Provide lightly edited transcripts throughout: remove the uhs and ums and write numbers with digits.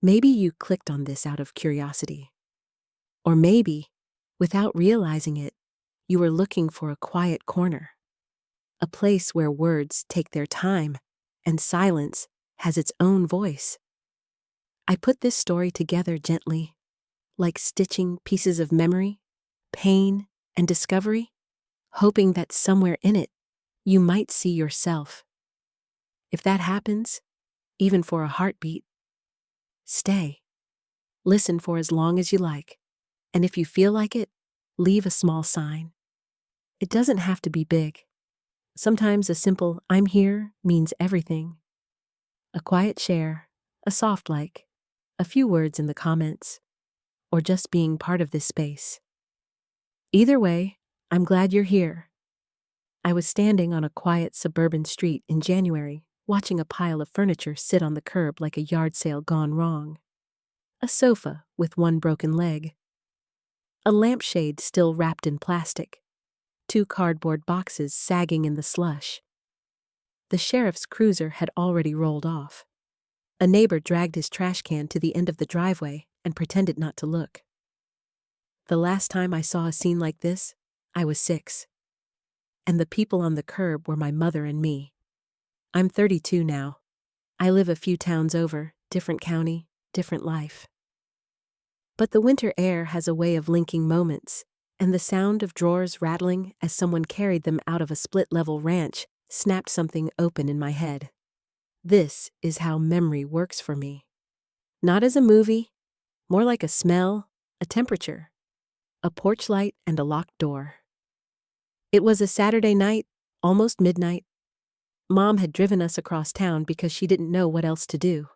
Maybe you clicked on this out of curiosity. Or maybe, without realizing it, you were looking for a quiet corner. A place where words take their time and silence has its own voice. I put this story together gently, like stitching pieces of memory, pain, and discovery, hoping that somewhere in it, you might see yourself. If that happens, even for a heartbeat, stay. Listen for as long as you like, and if you feel like it, leave a small sign. It doesn't have to be big. Sometimes a simple "I'm here" means everything. A quiet share, a soft like, a few words in the comments, or just being part of this space. Either way, I'm glad you're here. I was standing on a quiet suburban street in January, watching a pile of furniture sit on the curb like a yard sale gone wrong. A sofa with one broken leg. A lampshade still wrapped in plastic. 2 cardboard boxes sagging in the slush. The sheriff's cruiser had already rolled off. A neighbor dragged his trash can to the end of the driveway and pretended not to look. The last time I saw a scene like this, I was 6. And the people on the curb were my mother and me. I'm 32 now. I live a few towns over, different county, different life. But the winter air has a way of linking moments, and the sound of drawers rattling as someone carried them out of a split-level ranch snapped something open in my head. This is how memory works for me. Not as a movie, more like a smell, a temperature, a porch light and a locked door. It was a Saturday night, almost midnight. Mom had driven us across town because she didn't know what else to do.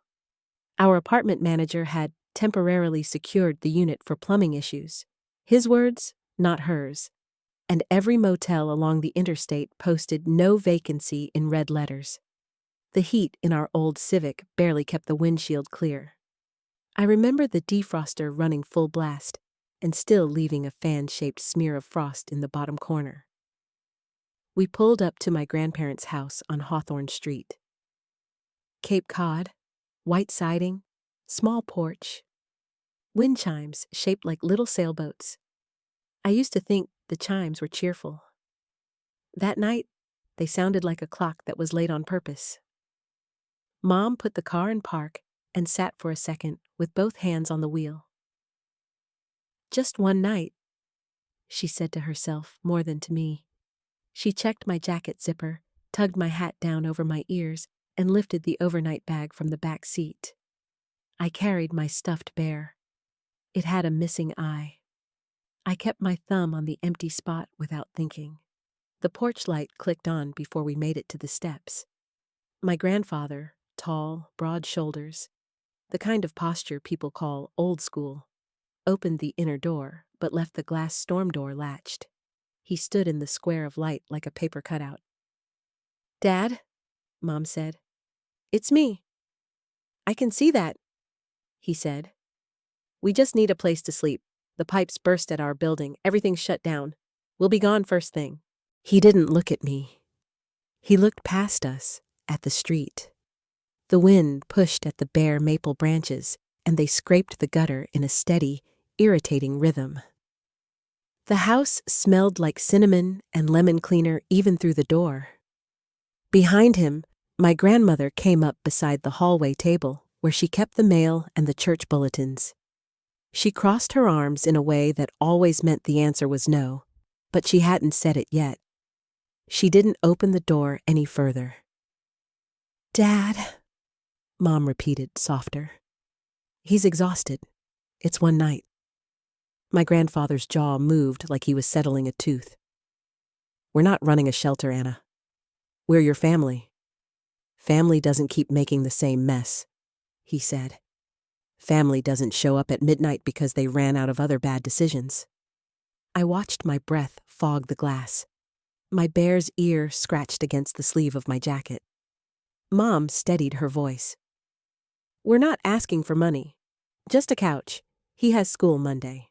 Our apartment manager had temporarily secured the unit for plumbing issues. His words, not hers. And every motel along the interstate posted no vacancy in red letters. The heat in our old Civic barely kept the windshield clear. I remember the defroster running full blast and still leaving a fan-shaped smear of frost in the bottom corner. We pulled up to my grandparents' house on Hawthorne Street. Cape Cod, white siding, small porch, wind chimes shaped like little sailboats. I used to think the chimes were cheerful. That night, they sounded like a clock that was late on purpose. Mom put the car in park and sat for a second with both hands on the wheel. Just one night, she said to herself more than to me. She checked my jacket zipper, tugged my hat down over my ears, and lifted the overnight bag from the back seat. I carried my stuffed bear. It had a missing eye. I kept my thumb on the empty spot without thinking. The porch light clicked on before we made it to the steps. My grandfather, tall, broad shoulders, the kind of posture people call old school, opened the inner door but left the glass storm door latched. He stood in the square of light like a paper cutout. "Dad," Mom said. "It's me." "I can see that," he said. "We just need a place to sleep. The pipes burst at our building. Everything's shut down. We'll be gone first thing." He didn't look at me. He looked past us, at the street. The wind pushed at the bare maple branches, and they scraped the gutter in a steady, irritating rhythm. The house smelled like cinnamon and lemon cleaner even through the door. Behind him, my grandmother came up beside the hallway table where she kept the mail and the church bulletins. She crossed her arms in a way that always meant the answer was no, but she hadn't said it yet. She didn't open the door any further. "Dad," Mom repeated, softer. "He's exhausted. It's one night." My grandfather's jaw moved like he was settling a tooth. "We're not running a shelter, Anna. We're your family. Family doesn't keep making the same mess," he said. "Family doesn't show up at midnight because they ran out of other bad decisions." I watched my breath fog the glass. My bear's ear scratched against the sleeve of my jacket. Mom steadied her voice. "We're not asking for money. Just a couch. He has school Monday."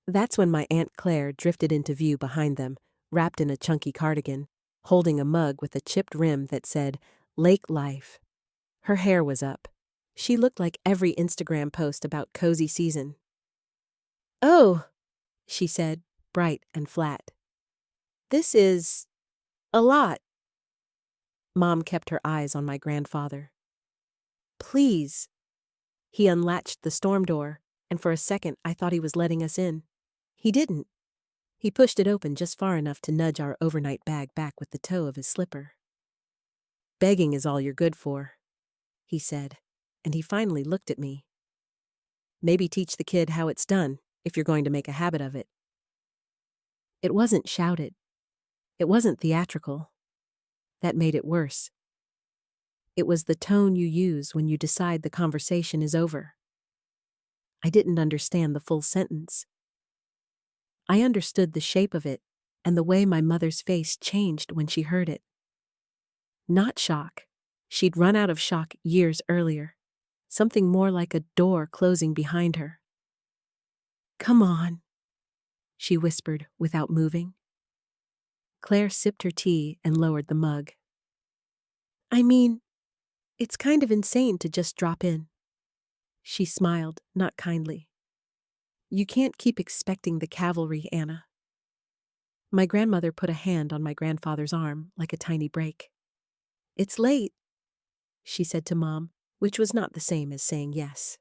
That's when my Aunt Claire drifted into view behind them, wrapped in a chunky cardigan, holding a mug with a chipped rim that said, "Lake Life." Her hair was up, She looked like every Instagram post about cozy season. "Oh," she said, bright and flat. "This is a lot." Mom kept her eyes on my grandfather. "Please." He unlatched the storm door, and for a second I thought he was letting us in. He didn't. He pushed it open just far enough to nudge our overnight bag back with the toe of his slipper. "Begging is all you're good for," he said, and he finally looked at me. "Maybe teach the kid how it's done, if you're going to make a habit of it." It wasn't shouted. It wasn't theatrical. That made it worse. It was the tone you use when you decide the conversation is over. I didn't understand the full sentence. I understood the shape of it and the way my mother's face changed when she heard it. Not shock. She'd run out of shock years earlier. Something more like a door closing behind her. "Come on," she whispered without moving. Claire sipped her tea and lowered the mug. "I mean, it's kind of insane to just drop in." She smiled, not kindly. "You can't keep expecting the cavalry, Anna." My grandmother put a hand on my grandfather's arm like a tiny break. "It's late," she said to Mom, which was not the same as saying yes.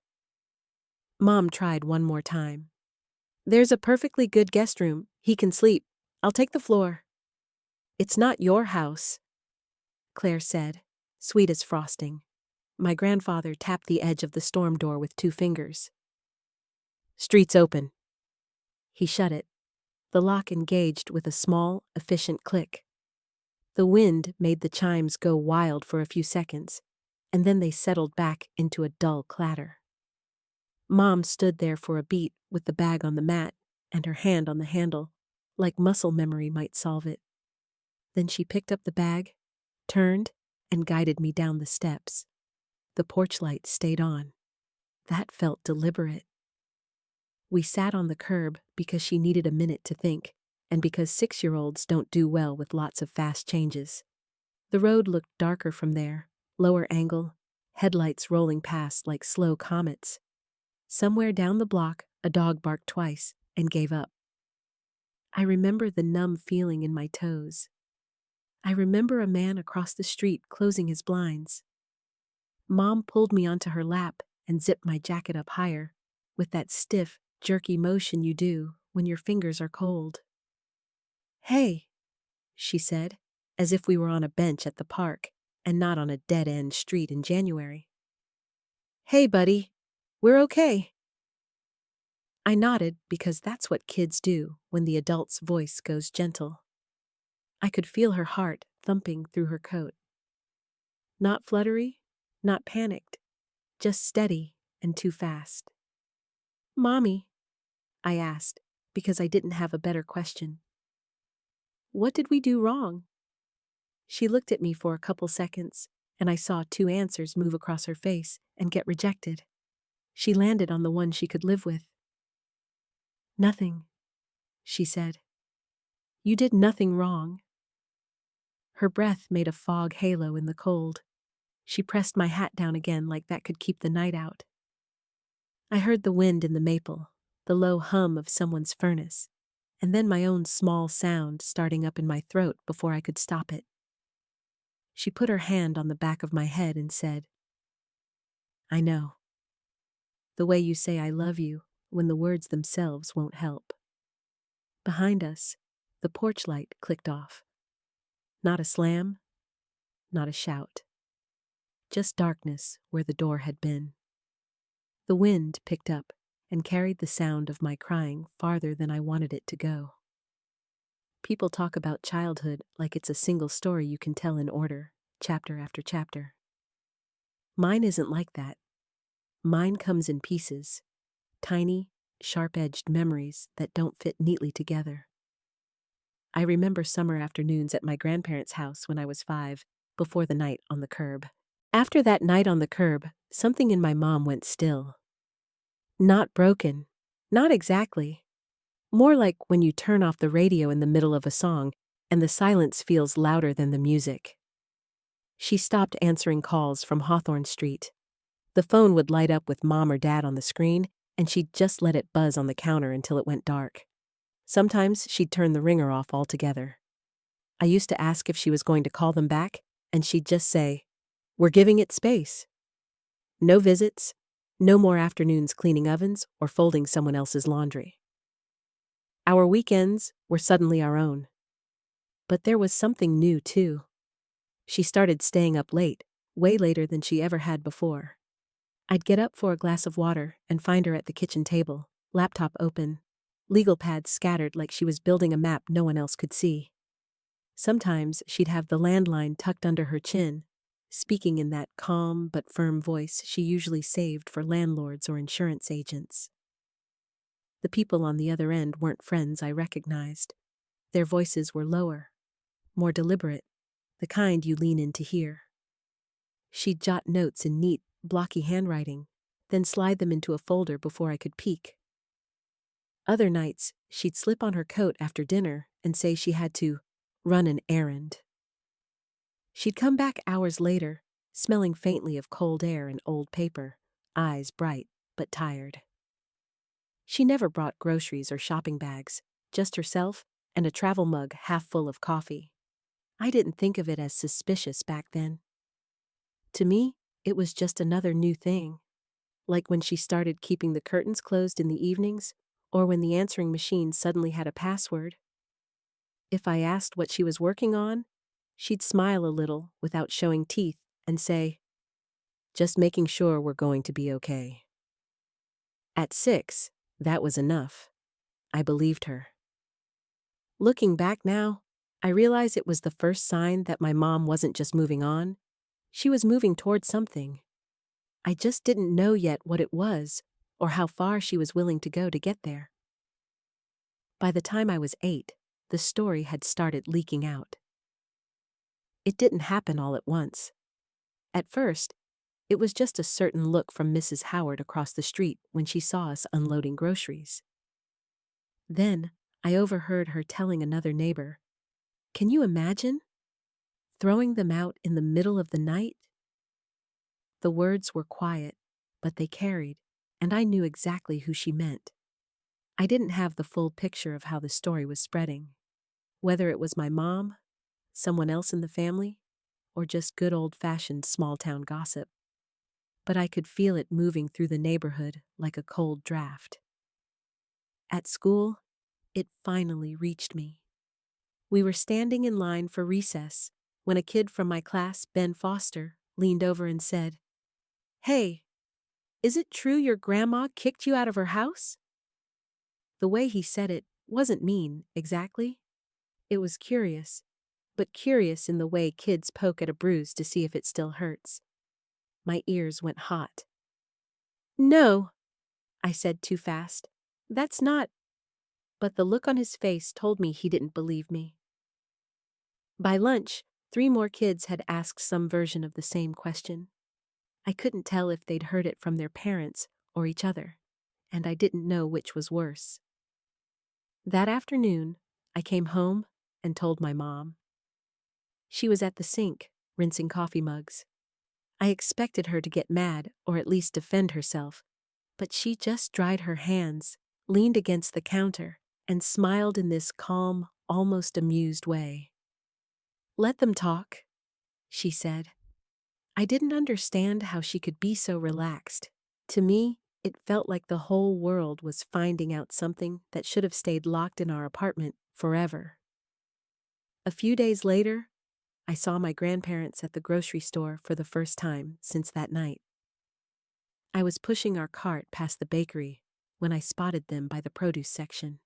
Mom tried one more time. "There's a perfectly good guest room. He can sleep. I'll take the floor." "It's not your house," Claire said, sweet as frosting. My grandfather tapped the edge of the storm door with 2 fingers. "Street's open." He shut it. The lock engaged with a small, efficient click. The wind made the chimes go wild for a few seconds, and then they settled back into a dull clatter. Mom stood there for a beat with the bag on the mat and her hand on the handle, like muscle memory might solve it. Then she picked up the bag, turned, and guided me down the steps. The porch light stayed on. That felt deliberate. We sat on the curb because she needed a minute to think, and because 6-year-olds don't do well with lots of fast changes. The road looked darker from there, lower angle, headlights rolling past like slow comets. Somewhere down the block, a dog barked twice and gave up. I remember the numb feeling in my toes. I remember a man across the street closing his blinds. Mom pulled me onto her lap and zipped my jacket up higher, with that stiff, jerky motion you do when your fingers are cold. "Hey," she said, as if we were on a bench at the park and not on a dead-end street in January. "Hey, buddy, we're okay." I nodded because that's what kids do when the adult's voice goes gentle. I could feel her heart thumping through her coat. Not fluttery, not panicked, just steady and too fast. "Mommy," I asked, because I didn't have a better question. "What did we do wrong?" She looked at me for a couple seconds, and I saw 2 answers move across her face and get rejected. She landed on the one she could live with. "Nothing," she said. "You did nothing wrong." Her breath made a fog halo in the cold. She pressed my hat down again like that could keep the night out. I heard the wind in the maple, the low hum of someone's furnace, and then my own small sound starting up in my throat before I could stop it. She put her hand on the back of my head and said, "I know. The way you say I love you when the words themselves won't help." Behind us, the porch light clicked off. Not a slam, not a shout. Just darkness where the door had been. The wind picked up and carried the sound of my crying farther than I wanted it to go. People talk about childhood like it's a single story you can tell in order, chapter after chapter. Mine isn't like that. Mine comes in pieces, tiny, sharp-edged memories that don't fit neatly together. I remember summer afternoons at my grandparents' house when I was 5, before the night on the curb. After that night on the curb, something in my mom went still. Not broken. Not exactly. More like when you turn off the radio in the middle of a song and the silence feels louder than the music. She stopped answering calls from Hawthorne Street. The phone would light up with mom or dad on the screen, and she'd just let it buzz on the counter until it went dark. Sometimes she'd turn the ringer off altogether. I used to ask if she was going to call them back, and she'd just say, "We're giving it space." No visits, no more afternoons cleaning ovens or folding someone else's laundry. Our weekends were suddenly our own. But there was something new, too. She started staying up late, way later than she ever had before. I'd get up for a glass of water and find her at the kitchen table, laptop open, legal pads scattered like she was building a map no one else could see. Sometimes she'd have the landline tucked under her chin, speaking in that calm but firm voice she usually saved for landlords or insurance agents. The people on the other end weren't friends I recognized. Their voices were lower, more deliberate, the kind you lean in to hear. She'd jot notes in neat, blocky handwriting, then slide them into a folder before I could peek. Other nights, she'd slip on her coat after dinner and say she had to run an errand. She'd come back hours later, smelling faintly of cold air and old paper, eyes bright but tired. She never brought groceries or shopping bags, just herself and a travel mug half full of coffee. I didn't think of it as suspicious back then. To me, it was just another new thing, like when she started keeping the curtains closed in the evenings, or when the answering machine suddenly had a password. If I asked what she was working on, she'd smile a little without showing teeth and say, "Just making sure we're going to be okay." At 6, that was enough. I believed her. Looking back now, I realize it was the first sign that my mom wasn't just moving on, she was moving toward something. I just didn't know yet what it was or how far she was willing to go to get there. By the time I was 8, the story had started leaking out. It didn't happen all at once. At first, it was just a certain look from Mrs. Howard across the street when she saw us unloading groceries. Then, I overheard her telling another neighbor, "Can you imagine? Throwing them out in the middle of the night?" The words were quiet, but they carried, and I knew exactly who she meant. I didn't have the full picture of how the story was spreading, whether it was my mom, someone else in the family, or just good old-fashioned small-town gossip. But I could feel it moving through the neighborhood like a cold draft. At school, it finally reached me. We were standing in line for recess when a kid from my class, Ben Foster, leaned over and said, "Hey, is it true your grandma kicked you out of her house?" The way he said it wasn't mean, exactly. It was curious, but curious in the way kids poke at a bruise to see if it still hurts. My ears went hot. "No," I said too fast. "That's not—" But the look on his face told me he didn't believe me. By lunch, 3 more kids had asked some version of the same question. I couldn't tell if they'd heard it from their parents or each other, and I didn't know which was worse. That afternoon, I came home and told my mom. She was at the sink, rinsing coffee mugs. I expected her to get mad or at least defend herself, but she just dried her hands, leaned against the counter, and smiled in this calm, almost amused way. "Let them talk," she said. I didn't understand how she could be so relaxed. To me, it felt like the whole world was finding out something that should have stayed locked in our apartment forever. A few days later, I saw my grandparents at the grocery store for the first time since that night. I was pushing our cart past the bakery when I spotted them by the produce section.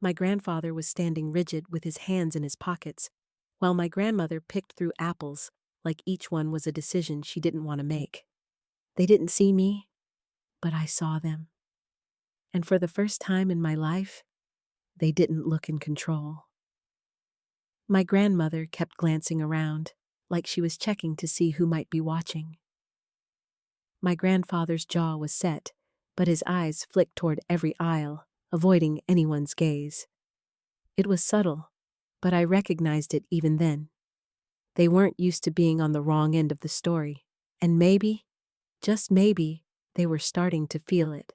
My grandfather was standing rigid with his hands in his pockets, while my grandmother picked through apples like each one was a decision she didn't want to make. They didn't see me, but I saw them. And for the first time in my life, they didn't look in control. My grandmother kept glancing around, like she was checking to see who might be watching. My grandfather's jaw was set, but his eyes flicked toward every aisle, avoiding anyone's gaze. It was subtle, but I recognized it even then. They weren't used to being on the wrong end of the story, and maybe, Just maybe, they were starting to feel it.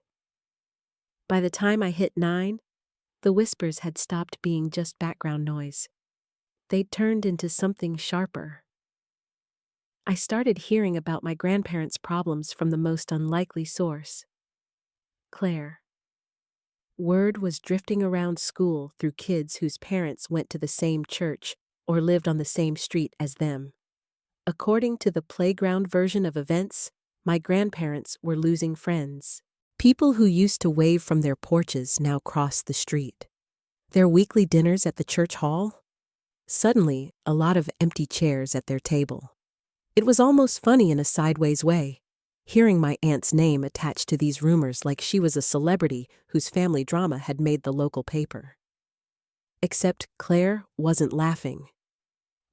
By the time I hit 9, the whispers had stopped being just background noise. They'd turned into something sharper. I started hearing about my grandparents' problems from the most unlikely source. Claire. Word was drifting around school through kids whose parents went to the same church or lived on the same street as them. According to the playground version of events, my grandparents were losing friends. People who used to wave from their porches now crossed the street. Their weekly dinners at the church hall? Suddenly, a lot of empty chairs at their table. It was almost funny in a sideways way, hearing my aunt's name attached to these rumors like she was a celebrity whose family drama had made the local paper. Except Claire wasn't laughing.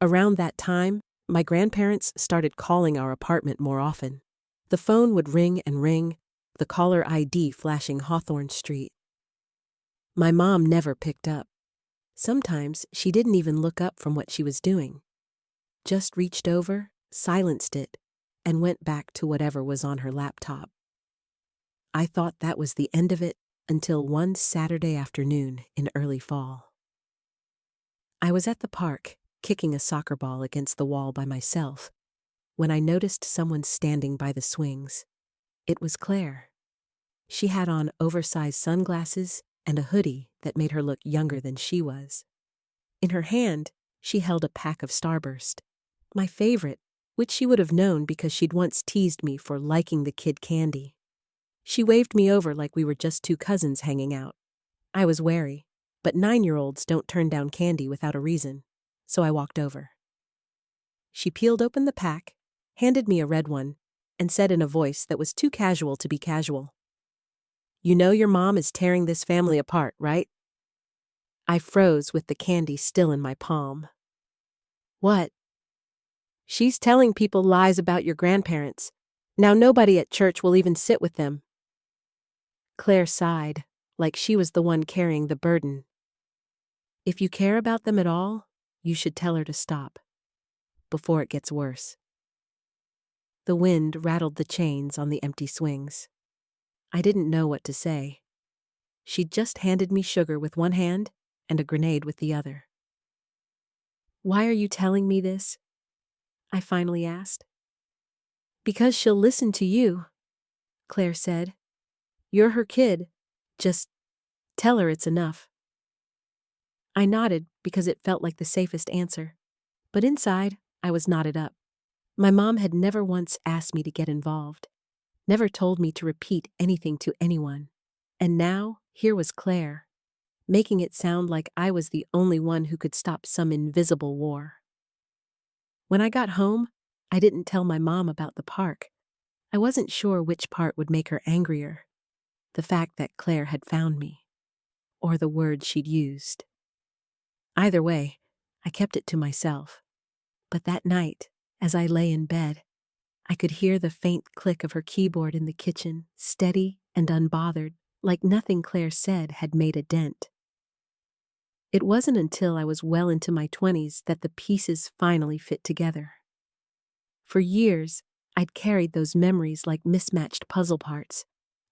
Around that time, my grandparents started calling our apartment more often. The phone would ring and ring, the caller ID flashing Hawthorne Street. My mom never picked up. Sometimes she didn't even look up from what she was doing. Just reached over, silenced it, and went back to whatever was on her laptop. I thought that was the end of it until one Saturday afternoon in early fall. I was at the park, kicking a soccer ball against the wall by myself, when I noticed someone standing by the swings. It was Claire. She had on oversized sunglasses and a hoodie that made her look younger than she was. In her hand, she held a pack of Starburst, my favorite, which she would have known because she'd once teased me for liking the kid candy. She waved me over like we were just two cousins hanging out. I was wary, but 9-year-olds don't turn down candy without a reason, so I walked over. She peeled open the pack, handed me a red one, and said in a voice that was too casual to be casual, "You know your mom is tearing this family apart, right?" I froze with the candy still in my palm. "What?" "She's telling people lies about your grandparents. Now nobody at church will even sit with them." Claire sighed, like she was the one carrying the burden. "If you care about them at all, you should tell her to stop, before it gets worse." The wind rattled the chains on the empty swings. I didn't know what to say. She'd just handed me sugar with one hand and a grenade with the other. "Why are you telling me this?" I finally asked. "Because she'll listen to you," Claire said. "You're her kid. Just tell her it's enough." I nodded because it felt like the safest answer, but inside, I was knotted up. My mom had never once asked me to get involved, never told me to repeat anything to anyone. And now, here was Claire, making it sound like I was the only one who could stop some invisible war. When I got home, I didn't tell my mom about the park. I wasn't sure which part would make her angrier, the fact that Claire had found me, or the words she'd used. Either way, I kept it to myself. But that night, as I lay in bed, I could hear the faint click of her keyboard in the kitchen, steady and unbothered, like nothing Claire said had made a dent. It wasn't until I was well into my 20s that the pieces finally fit together. For years, I'd carried those memories like mismatched puzzle parts.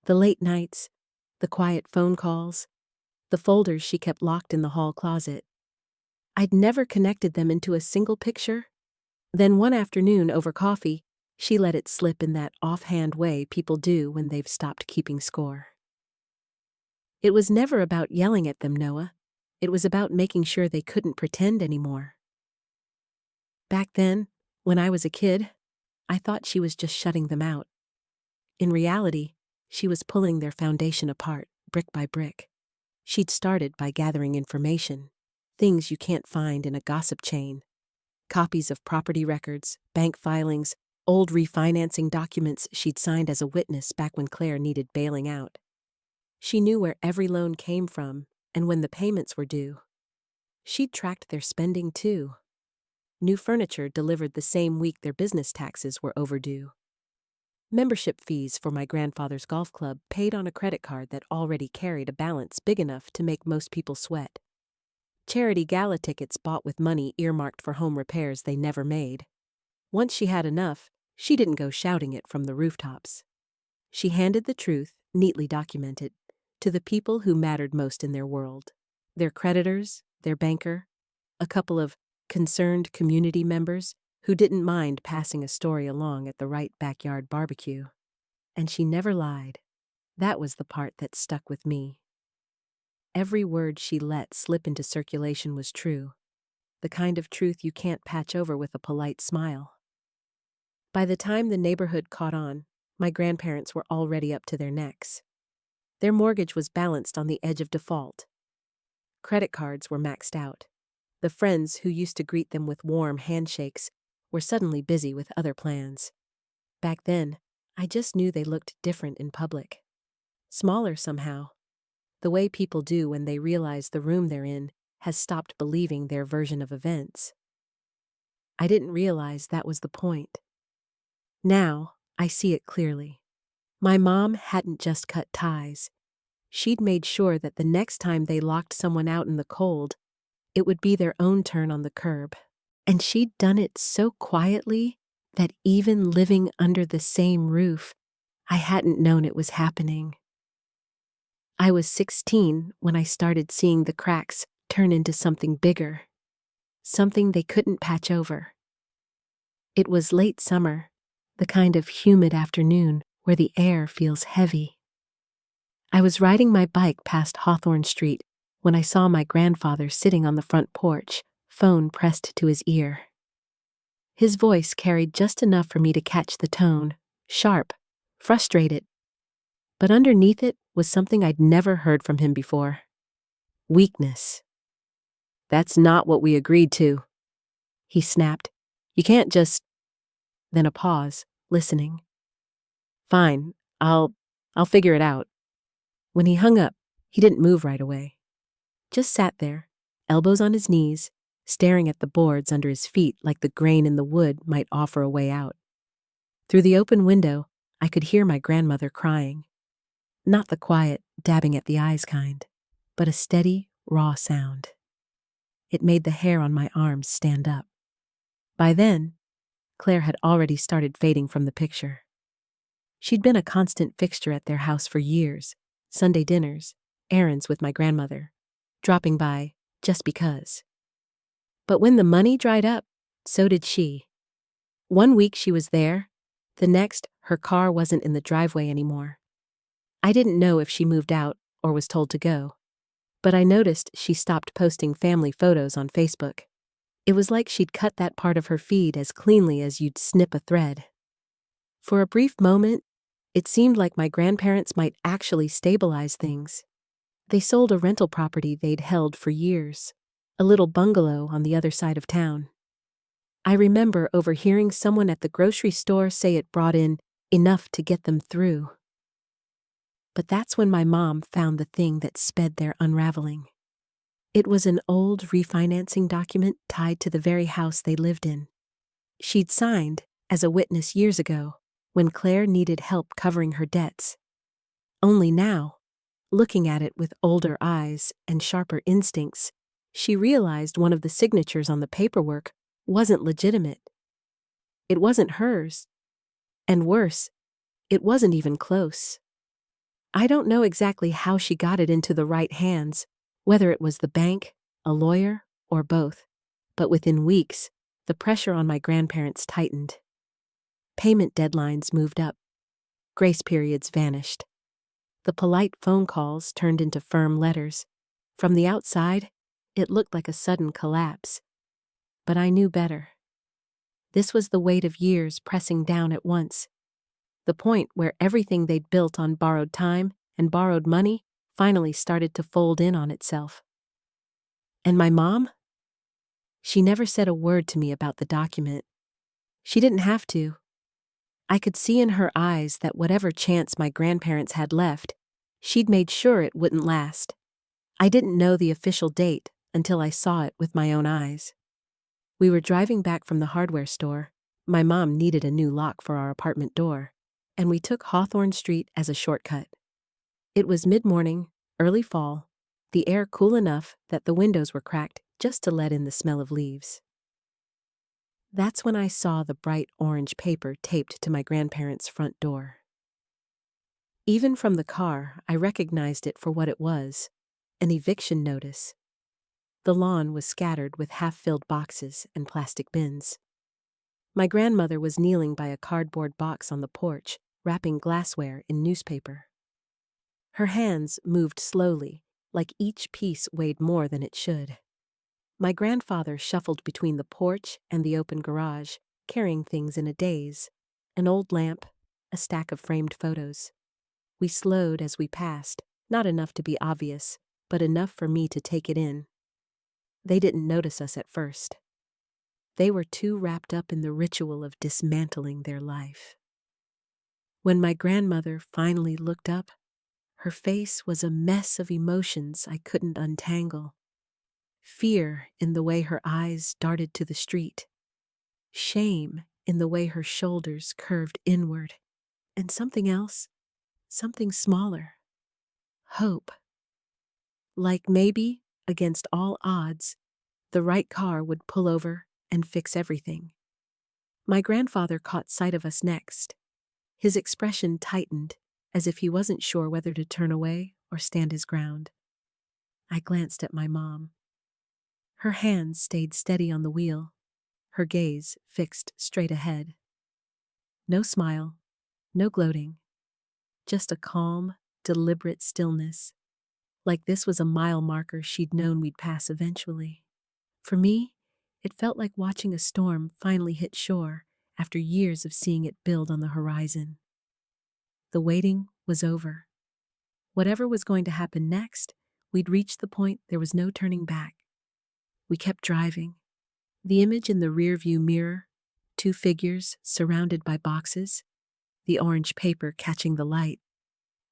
The late nights, the quiet phone calls, the folders she kept locked in the hall closet. I'd never connected them into a single picture. Then one afternoon over coffee, she let it slip in that offhand way people do when they've stopped keeping score. "It was never about yelling at them, Noah. It was about making sure they couldn't pretend anymore." Back then, when I was a kid, I thought she was just shutting them out. In reality, she was pulling their foundation apart, brick by brick. She'd started by gathering information, things you can't find in a gossip chain. Copies of property records, bank filings, old refinancing documents she'd signed as a witness back when Claire needed bailing out. She knew where every loan came from and when the payments were due. She'd tracked their spending too. New furniture delivered the same week their business taxes were overdue. Membership fees for my grandfather's golf club paid on a credit card that already carried a balance big enough to make most people sweat. Charity gala tickets bought with money earmarked for home repairs they never made. Once she had enough, She didn't go shouting it from the rooftops. She handed the truth, neatly documented, to the people who mattered most in their world. Their creditors, their banker, a couple of concerned community members who didn't mind passing a story along at the right backyard barbecue. And she never lied. That was the part that stuck with me. Every word she let slip into circulation was true, the kind of truth you can't patch over with a polite smile. By the time the neighborhood caught on, my grandparents were already up to their necks. Their mortgage was balanced on the edge of default. Credit cards were maxed out. The friends who used to greet them with warm handshakes were suddenly busy with other plans. Back then, I just knew they looked different in public. Smaller somehow. The way people do when they realize the room they're in has stopped believing their version of events. I didn't realize that was the point. Now, I see it clearly. My mom hadn't just cut ties. She'd made sure that the next time they locked someone out in the cold, it would be their own turn on the curb. And she'd done it so quietly that even living under the same roof, I hadn't known it was happening. I was 16 when I started seeing the cracks turn into something bigger, something they couldn't patch over. It was late summer, the kind of humid afternoon where the air feels heavy. I was riding my bike past Hawthorne Street when I saw my grandfather sitting on the front porch, phone pressed to his ear. His voice carried just enough for me to catch the tone, sharp, frustrated. But underneath it was something I'd never heard from him before. Weakness. "That's not what we agreed to," he snapped. "You can't just—" Then a pause, listening. "Fine, I'll figure it out." When he hung up, he didn't move right away. Just sat there, elbows on his knees, staring at the boards under his feet like the grain in the wood might offer a way out. Through the open window, I could hear my grandmother crying. Not the quiet, dabbing at the eyes kind, but a steady, raw sound. It made the hair on my arms stand up. By then, Claire had already started fading from the picture. She'd been a constant fixture at their house for years, Sunday dinners, errands with my grandmother, dropping by just because. But when the money dried up, so did she. One week she was there, the next her car wasn't in the driveway anymore. I didn't know if she moved out or was told to go, but I noticed she stopped posting family photos on Facebook. It was like she'd cut that part of her feed as cleanly as you'd snip a thread. For a brief moment, it seemed like my grandparents might actually stabilize things. They sold a rental property they'd held for years, a little bungalow on the other side of town. I remember overhearing someone at the grocery store say it brought in enough to get them through. But that's when my mom found the thing that sped their unraveling. It was an old refinancing document tied to the very house they lived in. She'd signed as a witness years ago when Claire needed help covering her debts. Only now, looking at it with older eyes and sharper instincts, she realized one of the signatures on the paperwork wasn't legitimate. It wasn't hers. And worse, it wasn't even close. I don't know exactly how she got it into the right hands, whether it was the bank, a lawyer, or both, but within weeks, the pressure on my grandparents tightened. Payment deadlines moved up. Grace periods vanished. The polite phone calls turned into firm letters. From the outside, it looked like a sudden collapse. But I knew better. This was the weight of years pressing down at once. The point where everything they'd built on borrowed time and borrowed money finally started to fold in on itself. And my mom? She never said a word to me about the document. She didn't have to. I could see in her eyes that whatever chance my grandparents had left, she'd made sure it wouldn't last. I didn't know the official date until I saw it with my own eyes. We were driving back from the hardware store. My mom needed a new lock for our apartment door, and we took Hawthorne Street as a shortcut. It was mid-morning, early fall, the air cool enough that the windows were cracked just to let in the smell of leaves. That's when I saw the bright orange paper taped to my grandparents' front door. Even from the car, I recognized it for what it was, an eviction notice. The lawn was scattered with half-filled boxes and plastic bins. My grandmother was kneeling by a cardboard box on the porch, wrapping glassware in newspaper. Her hands moved slowly, like each piece weighed more than it should. My grandfather shuffled between the porch and the open garage, carrying things in a daze. An old lamp, a stack of framed photos. We slowed as we passed, not enough to be obvious, but enough for me to take it in. They didn't notice us at first. They were too wrapped up in the ritual of dismantling their life. When my grandmother finally looked up, her face was a mess of emotions I couldn't untangle. Fear in the way her eyes darted to the street. Shame in the way her shoulders curved inward. And something else, something smaller. Hope. Like maybe, against all odds, the right car would pull over and fix everything. My grandfather caught sight of us next. His expression tightened, as if he wasn't sure whether to turn away or stand his ground. I glanced at my mom. Her hands stayed steady on the wheel, her gaze fixed straight ahead. No smile, no gloating, just a calm, deliberate stillness, like this was a mile marker she'd known we'd pass eventually. For me, it felt like watching a storm finally hit shore after years of seeing it build on the horizon. The waiting was over. Whatever was going to happen next, we'd reached the point there was no turning back. We kept driving. The image in the rearview mirror, two figures surrounded by boxes, the orange paper catching the light,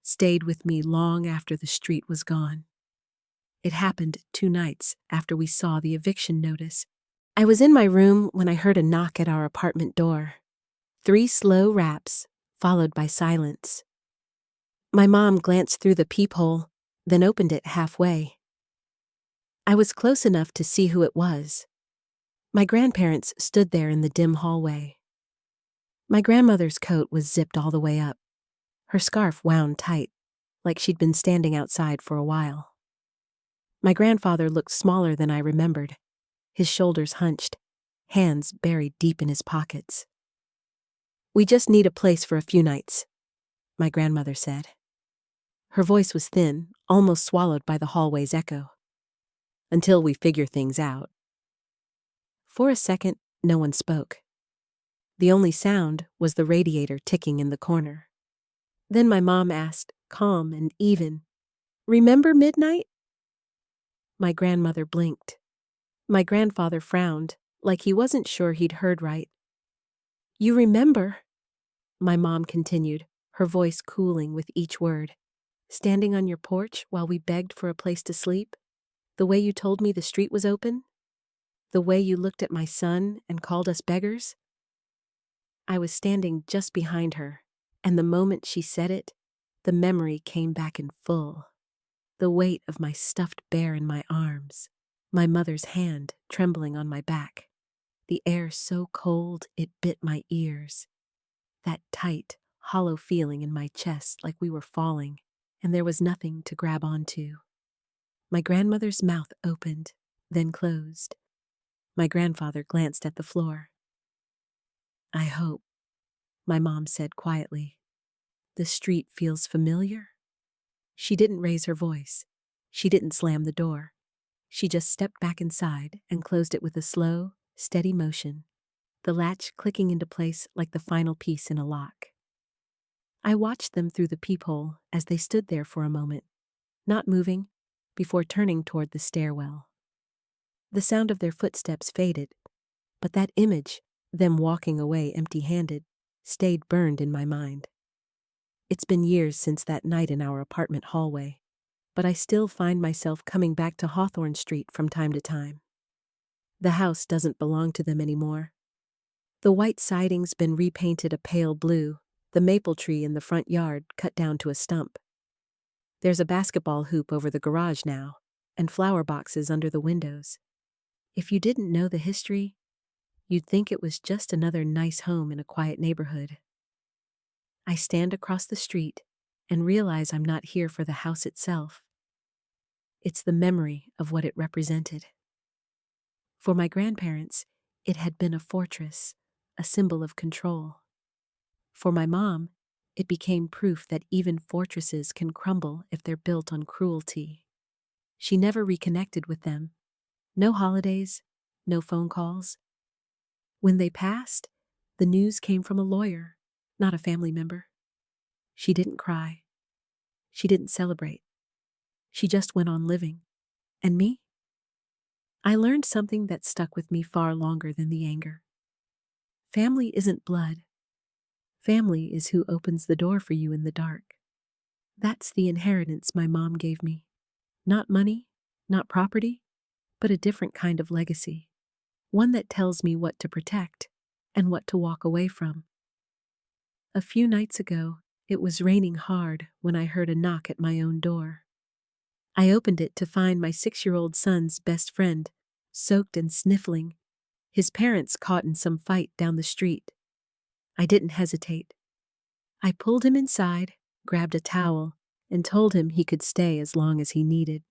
stayed with me long after the street was gone. It happened 2 nights after we saw the eviction notice. I was in my room when I heard a knock at our apartment door. 3 slow raps, followed by silence. My mom glanced through the peephole, then opened it halfway. I was close enough to see who it was. My grandparents stood there in the dim hallway. My grandmother's coat was zipped all the way up, her scarf wound tight, like she'd been standing outside for a while. My grandfather looked smaller than I remembered, his shoulders hunched, hands buried deep in his pockets. "We just need a place for a few nights," my grandmother said. Her voice was thin, almost swallowed by the hallway's echo. "Until we figure things out." For a second, no one spoke. The only sound was the radiator ticking in the corner. Then my mom asked, calm and even, "Remember midnight?" My grandmother blinked. My grandfather frowned, like he wasn't sure he'd heard right. "You remember," my mom continued, her voice cooling with each word, "standing on your porch while we begged for a place to sleep? The way you told me the street was open? The way you looked at my son and called us beggars?" I was standing just behind her, and the moment she said it, the memory came back in full. The weight of my stuffed bear in my arms, my mother's hand trembling on my back, the air so cold it bit my ears, that tight, hollow feeling in my chest like we were falling, and there was nothing to grab onto. My grandmother's mouth opened, then closed. My grandfather glanced at the floor. "I hope," my mom said quietly, "the street feels familiar?" She didn't raise her voice. She didn't slam the door. She just stepped back inside and closed it with a slow, steady motion, the latch clicking into place like the final piece in a lock. I watched them through the peephole as they stood there for a moment, not moving, before turning toward the stairwell. The sound of their footsteps faded, but that image, them walking away empty-handed, stayed burned in my mind. It's been years since that night in our apartment hallway, but I still find myself coming back to Hawthorne Street from time to time. The house doesn't belong to them anymore. The white siding's been repainted a pale blue, the maple tree in the front yard cut down to a stump. There's a basketball hoop over the garage now, and flower boxes under the windows. If you didn't know the history, You'd think it was just another nice home in a quiet neighborhood. I stand across the street and realize I'm not here for the house itself. It's the memory of what it represented. For my grandparents, it had been a fortress, a symbol of control. For my mom, it became proof that even fortresses can crumble if they're built on cruelty. She never reconnected with them. No holidays, no phone calls. When they passed, the news came from a lawyer, not a family member. She didn't cry. She didn't celebrate. She just went on living. And me? I learned something that stuck with me far longer than the anger. Family isn't blood. Family is who opens the door for you in the dark. That's the inheritance my mom gave me. Not money, not property, but a different kind of legacy. One that tells me what to protect and what to walk away from. A few nights ago, it was raining hard when I heard a knock at my own door. I opened it to find my 6-year-old son's best friend, soaked and sniffling, his parents caught in some fight down the street. I didn't hesitate. I pulled him inside, grabbed a towel, and told him he could stay as long as he needed.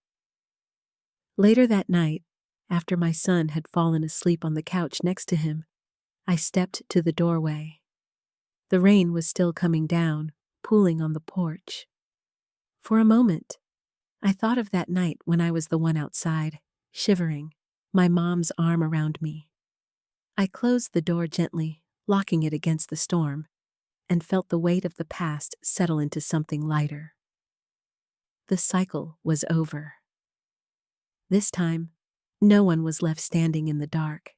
Later that night, after my son had fallen asleep on the couch next to him, I stepped to the doorway. The rain was still coming down, pooling on the porch. For a moment, I thought of that night when I was the one outside, shivering, my mom's arm around me. I closed the door gently, locking it against the storm, and felt the weight of the past settle into something lighter. The cycle was over. This time, no one was left standing in the dark.